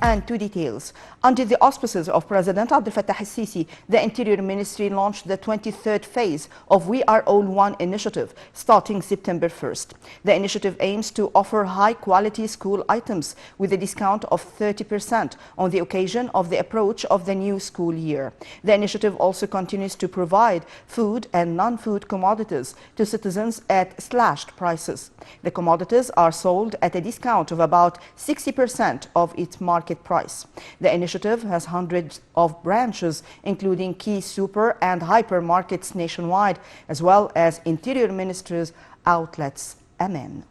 And to details. Under the auspices of President Abdel Fattah el-Sisi, the Interior Ministry launched the 23rd phase of We Are All One initiative starting September 1st. The initiative aims to offer high-quality school items with a discount of 30% on the occasion of the approach of the new school year. The initiative also continues to provide food and non-food commodities to citizens at slashed prices. The commodities are sold at a discount of about 60% of its market price. The initiative has hundreds of branches, including key super and hypermarkets nationwide, as well as Interior Ministry's outlets. Amen.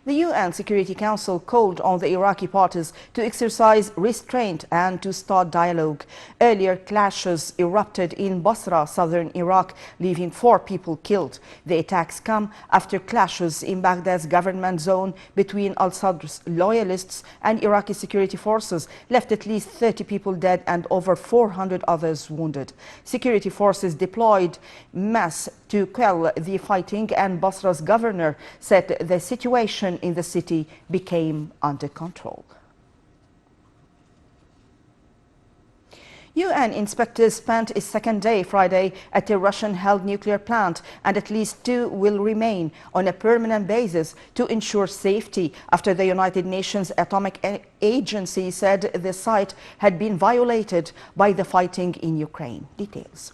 The UN Security Council called on the Iraqi parties to exercise restraint and to start dialogue. Earlier clashes erupted in Basra, southern Iraq, leaving 4 people killed. The attacks come after clashes in Baghdad's government zone between al-Sadr's loyalists and Iraqi security forces left at least 30 people dead and over 400 others wounded. Security forces deployed mass to quell the fighting, and Basra's governor said the situation in the city became under control. UN inspectors spent a second day Friday at a Russian-held nuclear plant, and at least 2 will remain on a permanent basis to ensure safety after the United Nations Atomic Agency said the site had been violated by the fighting in Ukraine. Details.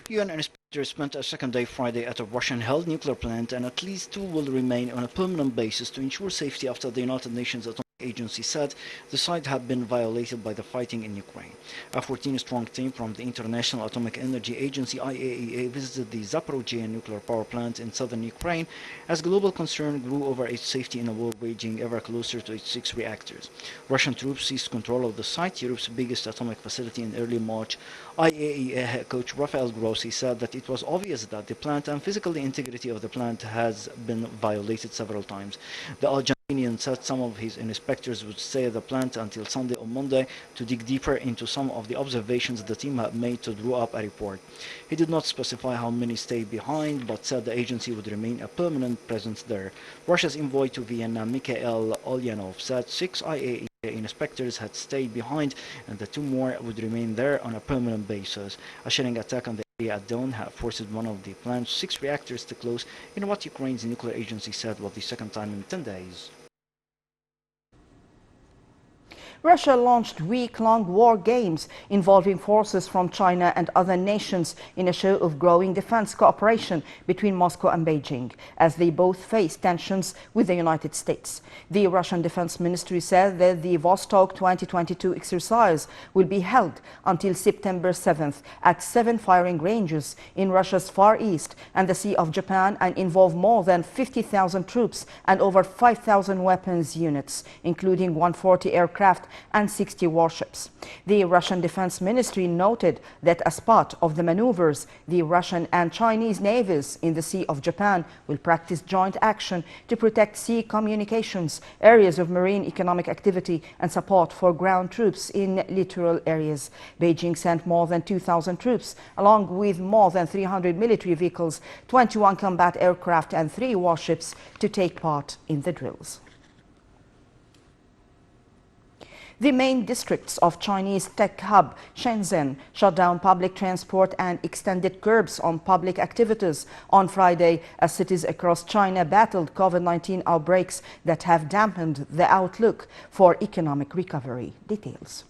UN inspectors spent a second day Friday at a Russian-held nuclear plant, and at least 2 will remain on a permanent basis to ensure safety after the United Nations Atomic Agency said the site had been violated by the fighting in Ukraine. A 14-strong team from the International Atomic Energy Agency (IAEA) visited the Zaporizhzhia nuclear power plant in southern Ukraine as global concern grew over its safety in a war waging ever closer to its 6 reactors. Russian troops seized control of the site, Europe's biggest atomic facility, in early March. IAEA head coach Rafael Grossi said that it was obvious that the plant and physical integrity of the plant has been violated several times. The Argentinian said some of his inspectors would stay at the plant until Sunday or Monday to dig deeper into some of the observations the team had made to draw up a report. He did not specify how many stayed behind, but said the agency would remain a permanent presence there. Russia's envoy to Vienna, Mikhail Olyanov, said 6 IAEA inspectors had stayed behind and the 2 more would remain there on a permanent basis. A shelling attack on the area at dawn had forced one of the plant's 6 reactors to close in what Ukraine's nuclear agency said was the second time in 10 days. Russia launched week-long war games involving forces from China and other nations in a show of growing defense cooperation between Moscow and Beijing, as they both face tensions with the United States. The Russian Defense Ministry said that the Vostok 2022 exercise will be held until September 7th at 7 firing ranges in Russia's Far East and the Sea of Japan, and involve more than 50,000 troops and over 5,000 weapons units, including 140 aircraft and 60 warships. The Russian Defense Ministry noted that as part of the maneuvers, the Russian and Chinese navies in the Sea of Japan will practice joint action to protect sea communications, areas of marine economic activity, and support for ground troops in littoral areas. Beijing sent more than 2,000 troops, along with more than 300 military vehicles, 21 combat aircraft, and 3 warships to take part in the drills. The main districts of Chinese tech hub Shenzhen shut down public transport and extended curbs on public activities on Friday as cities across China battled COVID-19 outbreaks that have dampened the outlook for economic recovery. Details.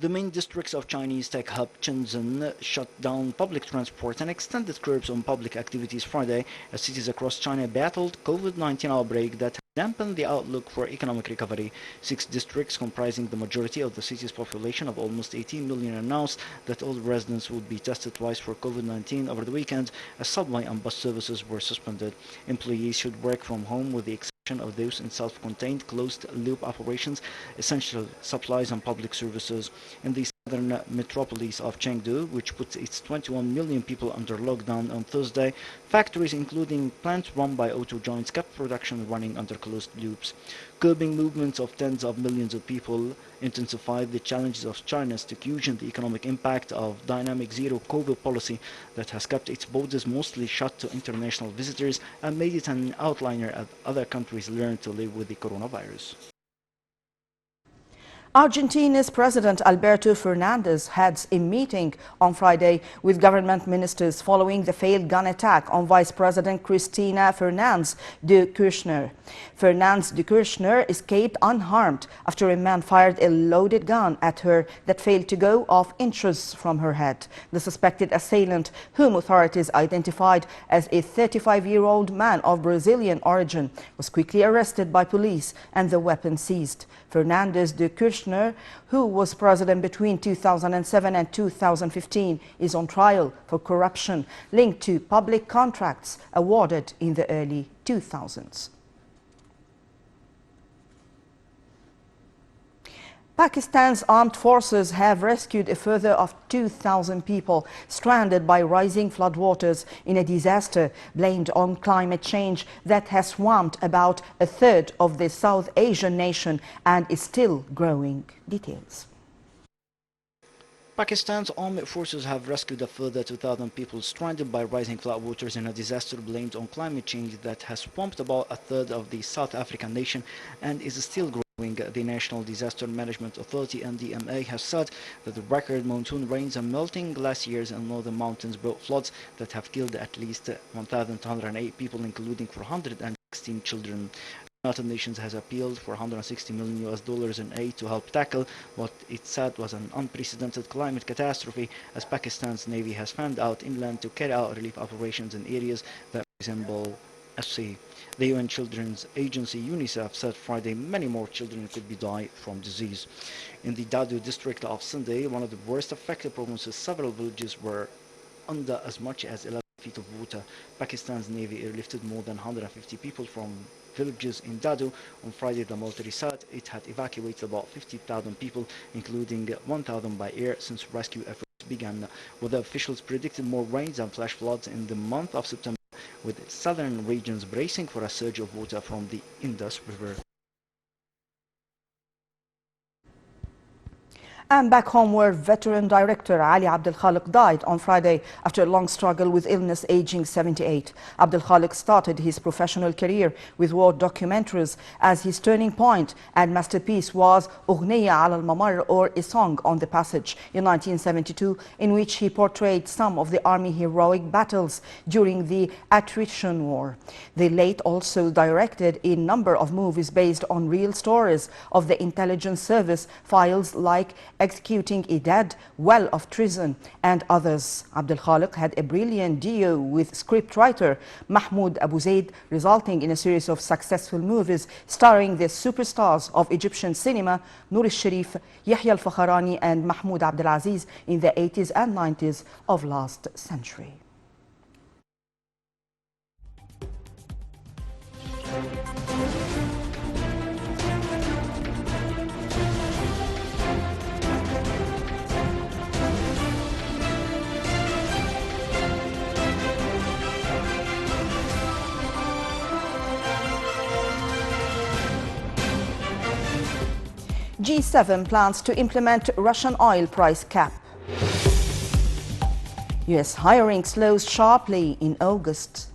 The main districts of Chinese tech hub Shenzhen shut down public transport and extended curbs on public activities Friday as cities across China battled COVID-19 outbreak that dampened the outlook for economic recovery. 6 districts comprising the majority of the city's population of almost 18 million announced that all residents would be tested twice for COVID-19 over the weekend as subway and bus services were suspended. Employees should work from home with the exception of those in self-contained closed-loop operations, essential supplies and public services. In these northern metropolis of Chengdu, which puts its 21 million people under lockdown on Thursday. Factories, including plants run by auto giants, kept production running under closed loops. Curbing movements of tens of millions of people intensified the challenges of China's execution, the economic impact of dynamic zero-COVID policy that has kept its borders mostly shut to international visitors and made it an outliner as other countries learn to live with the coronavirus. Argentina's President Alberto Fernandez heads a meeting on Friday with government ministers following the failed gun attack on Vice President Cristina Fernández de Kirchner. Fernández de Kirchner escaped unharmed after a man fired a loaded gun at her that failed to go off inches from her head. The suspected assailant, whom authorities identified as a 35-year-old man of Brazilian origin, was quickly arrested by police and the weapon seized. Fernández de Kirchner, who was president between 2007 and 2015, is on trial for corruption linked to public contracts awarded in the early 2000s. Pakistan's armed forces have rescued a further of 2,000 people stranded by rising floodwaters in a disaster blamed on climate change that has swamped about a third of the South Asian nation and is still growing. Details. Pakistan's armed forces have rescued a further 2,000 people stranded by rising floodwaters in a disaster blamed on climate change that has swamped about a third of the South African nation and is still growing. The National Disaster Management Authority (NDMA) has said that the record monsoon rains and melting glaciers in northern mountains brought floods that have killed at least 1,208 people, including 416 children. The United Nations has appealed for $160 million in aid to help tackle what it said was an unprecedented climate catastrophe, as Pakistan's Navy has found out inland to carry out relief operations in areas that resemble a sea. The UN Children's Agency UNICEF said Friday many more children could be dying from disease. In the Dadu district of Sindh, one of the worst affected provinces, several villages were under as much as 11 feet of water. Pakistan's Navy airlifted more than 150 people from villages in Dadu. On Friday, the military said it had evacuated about 50,000 people, including 1,000 by air, since rescue efforts began. Weather officials predicted more rains and flash floods in the month of September, with southern regions bracing for a surge of water from the Indus River. And back home, where veteran director Ali Abdel Khaliq died on Friday after a long struggle with illness, aging 78. Abdel Khaliq started his professional career with war documentaries, as his turning point and masterpiece was Ughniya al al-Mamar, or A Song on the Passage, in 1972, in which he portrayed some of the army heroic battles during the Attrition War. The late also directed a number of movies based on real stories of the intelligence service, files like Executing a Dead, Well of Treason, and others. Abdel Khaliq had a brilliant duo with scriptwriter Mahmoud Abu Zaid, resulting in a series of successful movies starring the superstars of Egyptian cinema, Noor al-Sharif, Yahya al-Fakhrani, and Mahmoud Abdelaziz in the 80s and 90s of last century. G7 plans to implement Russian oil price cap. US hiring slows sharply in August.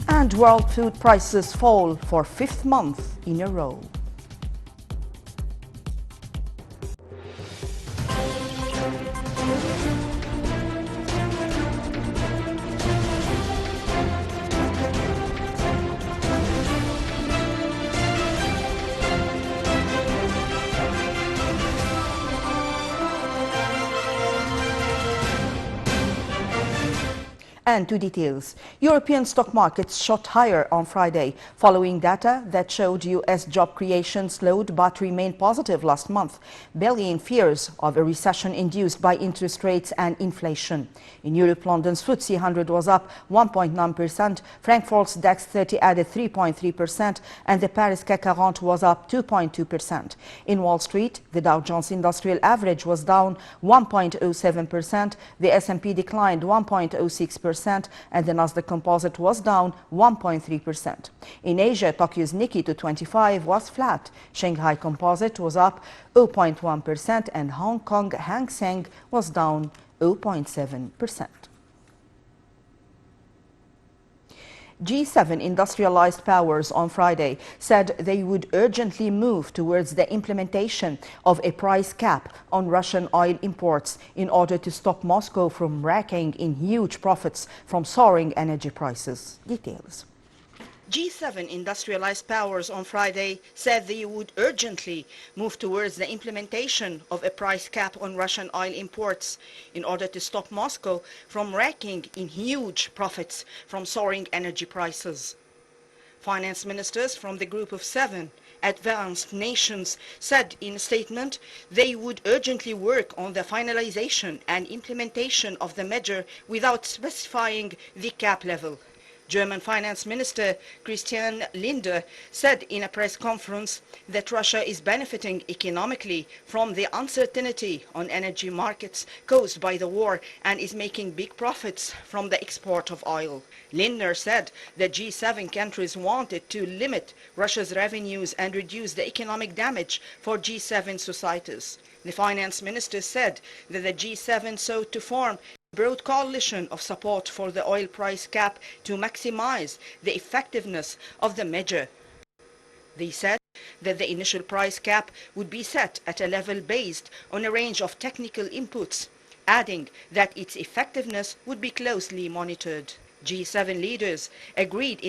And world food prices fall for 5th month in a row. And to details, European stock markets shot higher on Friday following data that showed US job creation slowed but remained positive last month, bellying fears of a recession induced by interest rates and inflation. In Europe, London's FTSE 100 was up 1.9%, Frankfurt's DAX 30 added 3.3%, and the Paris CAC 40 was up 2.2%. In Wall Street, the Dow Jones Industrial Average was down 1.07%, the S&P declined 1.06%, and the Nasdaq Composite was down 1.3%. In Asia, Tokyo's Nikkei 225 was flat. Shanghai Composite was up 0.1%, and Hong Kong Hang Seng was down 0.7%. G7 industrialized powers on Friday said they would urgently move towards the implementation of a price cap on Russian oil imports in order to stop Moscow from raking in huge profits from soaring energy prices. Details. G7 industrialized powers on Friday said they would urgently move towards the implementation of a price cap on Russian oil imports in order to stop Moscow from raking in huge profits from soaring energy prices. Finance ministers from the Group of 7 advanced nations said in a statement they would urgently work on the finalization and implementation of the measure without specifying the cap level. German Finance Minister Christian Lindner said in a press conference that Russia is benefiting economically from the uncertainty on energy markets caused by the war and is making big profits from the export of oil. Lindner said that G7 countries wanted to limit Russia's revenues and reduce the economic damage for G7 societies. The finance minister said that the G7 sought to form broad coalition of support for the oil price cap to maximize the effectiveness of the measure. They said that the initial price cap would be set at a level based on a range of technical inputs, adding that its effectiveness would be closely monitored. G7 leaders agreed